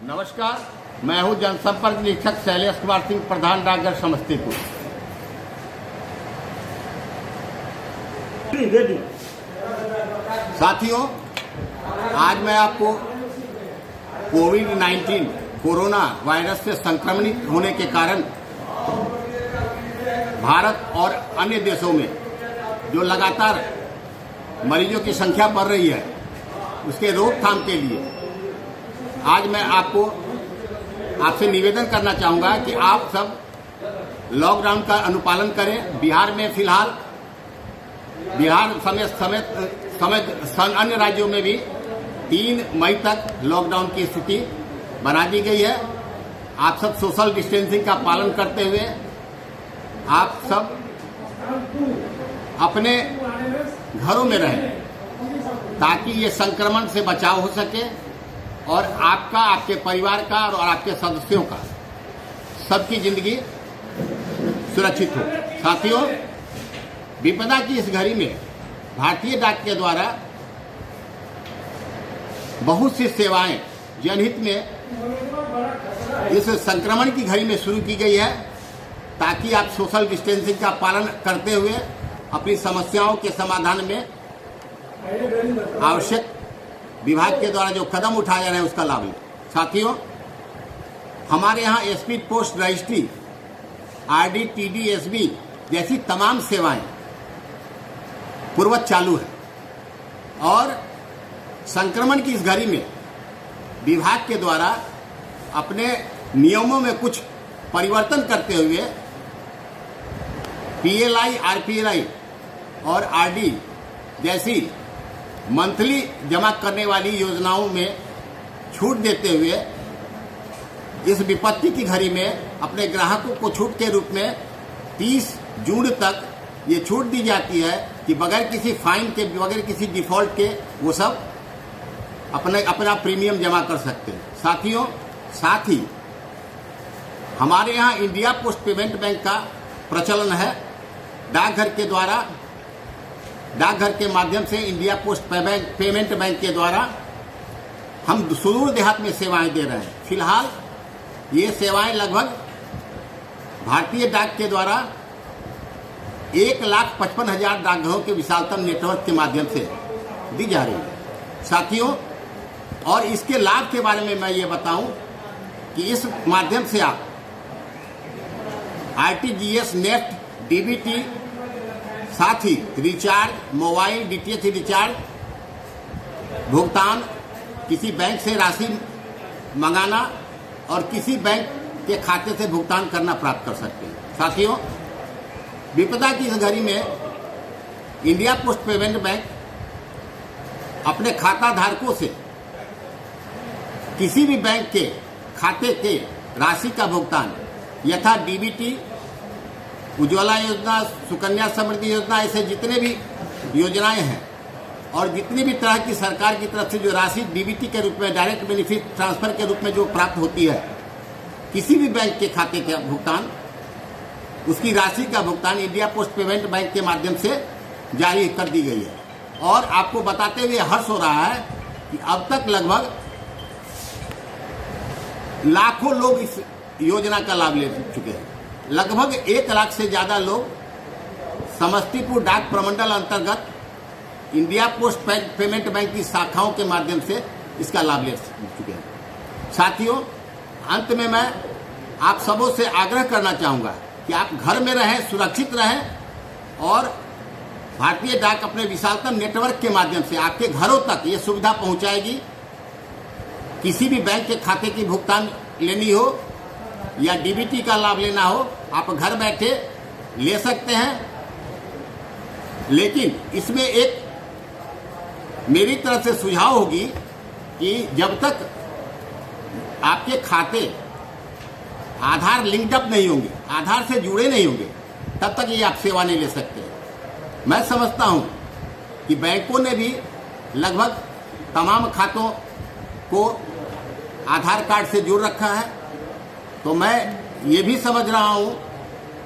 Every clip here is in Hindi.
नमस्कार, मैं हूं जनसंपर्क निरीक्षक शैलेश कुमार सिंह, प्रधान डाकघर समस्तीपुर। साथियों, आज मैं आपको कोविड-19 कोरोना वायरस से संक्रमित होने के कारण भारत और अन्य देशों में जो लगातार मरीजों की संख्या बढ़ रही है, उसके रोकथाम के लिए आज मैं आपसे निवेदन करना चाहूँगा कि आप सब लॉकडाउन का अनुपालन करें। बिहार में फिलहाल समेत अन्य राज्यों में भी 3 मई तक लॉकडाउन की स्थिति बना दी गई है। आप सब सोशल डिस्टेंसिंग का पालन करते हुए आप सब अपने घरों में रहें ताकि ये संक्रमण से बचाव हो सके और आपका, आपके परिवार का और आपके सदस्यों का, सबकी जिंदगी सुरक्षित हो। साथियों, विपदा की इस घड़ी में भारतीय डाक के द्वारा बहुत सी सेवाएं जनहित में इस संक्रमण की घड़ी में शुरू की गई है ताकि आप सोशल डिस्टेंसिंग का पालन करते हुए अपनी समस्याओं के समाधान में आवश्यक विभाग के द्वारा जो कदम उठाए जा रहे हैं उसका लाभ लें। साथियों, हमारे यहाँ speed post registry, RD, TD, SB जैसी तमाम सेवाएं पूर्ववत चालू है और संक्रमण की इस घड़ी में विभाग के द्वारा अपने नियमों में कुछ परिवर्तन करते हुए पीएलआई, आरपीएलआई और आरडी जैसी मंथली जमा करने वाली योजनाओं में छूट देते हुए इस विपत्ति की घड़ी में अपने ग्राहकों को छूट के रूप में 30 जून तक ये छूट दी जाती है कि बगैर किसी फाइन के, बगैर किसी डिफॉल्ट के वो सब अपना प्रीमियम जमा कर सकते हैं। साथियों, साथ ही हमारे यहाँ इंडिया पोस्ट पेमेंट बैंक का प्रचलन है। डाकघर के द्वारा, डाकघर के माध्यम से इंडिया पोस्ट पेमेंट बैंक के द्वारा हम सुदूर देहात में सेवाएं दे रहे हैं। फिलहाल ये सेवाएं लगभग भारतीय डाक के द्वारा 1,55,000 डाकघरों के विशालतम नेटवर्क के माध्यम से दी जा रही है। साथियों, और इसके लाभ के बारे में मैं ये बताऊं कि इस माध्यम से आप आरटीजीएस, नेफ्ट, डीबीटी, साथ ही रिचार्ज, मोबाइल डीटीएच रिचार्ज, भुगतान, किसी बैंक से राशि मंगाना और किसी बैंक के खाते से भुगतान करना प्राप्त कर सकते हैं। साथियों, विपदा की इस घड़ी में इंडिया पोस्ट पेमेंट बैंक अपने खाता धारकों से किसी भी बैंक के खाते के राशि का भुगतान यथा डीबीटी, उज्ज्वला योजना, सुकन्या समृद्धि योजना, ऐसे जितने भी योजनाएं हैं और जितनी भी तरह की सरकार की तरफ से जो राशि डीबीटी के रूप में, डायरेक्ट बेनिफिट ट्रांसफर के रूप में जो प्राप्त होती है, किसी भी बैंक के खाते का भुगतान, उसकी राशि का भुगतान इंडिया पोस्ट पेमेंट बैंक के माध्यम से जारी कर दी गई है। और आपको बताते हुए हर्ष हो रहा है कि अब तक लगभग लाखों लोग इस योजना का लाभ ले चुके हैं। लगभग 1 लाख से ज्यादा लोग समस्तीपुर डाक प्रमंडल अंतर्गत इंडिया पोस्ट पेमेंट बैंक की शाखाओं के माध्यम से इसका लाभ ले चुके हैं। साथियों, अंत में मैं आप सबों से आग्रह करना चाहूंगा कि आप घर में रहें, सुरक्षित रहें और भारतीय डाक अपने विशालतम नेटवर्क के माध्यम से आपके घरों तक ये सुविधा पहुंचाएगी। किसी भी बैंक के खाते की भुगतान लेनी हो या डीबीटी का लाभ लेना हो, आप घर बैठे ले सकते हैं। लेकिन इसमें एक मेरी तरफ से सुझाव होगी कि जब तक आपके खाते आधार लिंक्ड अप नहीं होंगे, आधार से जुड़े नहीं होंगे, तब तक ये आप सेवा नहीं ले सकते। मैं समझता हूं कि बैंकों ने भी लगभग तमाम खातों को आधार कार्ड से जोड़ रखा है, तो मैं ये भी समझ रहा हूं,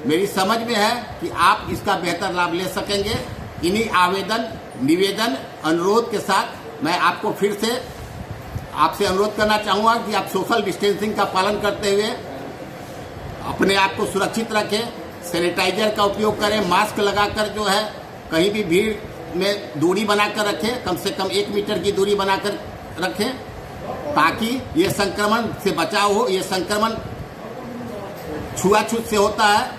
मेरी समझ में है कि आप इसका बेहतर लाभ ले सकेंगे। इन्हीं आवेदन, निवेदन, अनुरोध के साथ मैं आपको फिर से आपसे अनुरोध करना चाहूँगा कि आप सोशल डिस्टेंसिंग का पालन करते हुए अपने आप को सुरक्षित रखें, सैनिटाइजर का उपयोग करें, मास्क लगाकर जो है कहीं भी भीड़ में दूरी बनाकर रखें, कम से कम 1 मीटर की दूरी बनाकर रखें, ताकि ये संक्रमण से बचाव हो। ये संक्रमण छुआछूत से होता है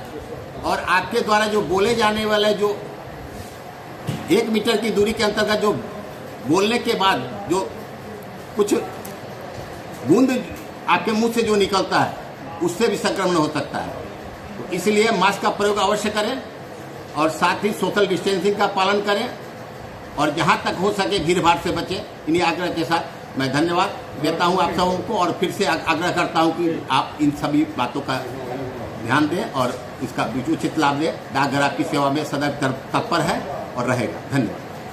और आपके द्वारा जो बोले जाने वाले जो 1 मीटर की दूरी के अंतर्गत जो बोलने के बाद जो कुछ बूंद आपके मुंह से जो निकलता है उससे भी संक्रमण हो सकता है। तो इसलिए मास्क का प्रयोग अवश्य करें और साथ ही सोशल डिस्टेंसिंग का पालन करें और जहां तक हो सके भीड़ भाड़ से बचें। इन्हीं आग्रह के साथ मैं धन्यवाद देता हूं आप सबों को और फिर से आग्रह करता हूं कि आप इन सभी बातों का ध्यान दें और इसका उचित लाभ लें। डाकघर आपकी सेवा में सदैव तत्पर है और रहेगा। धन्यवाद।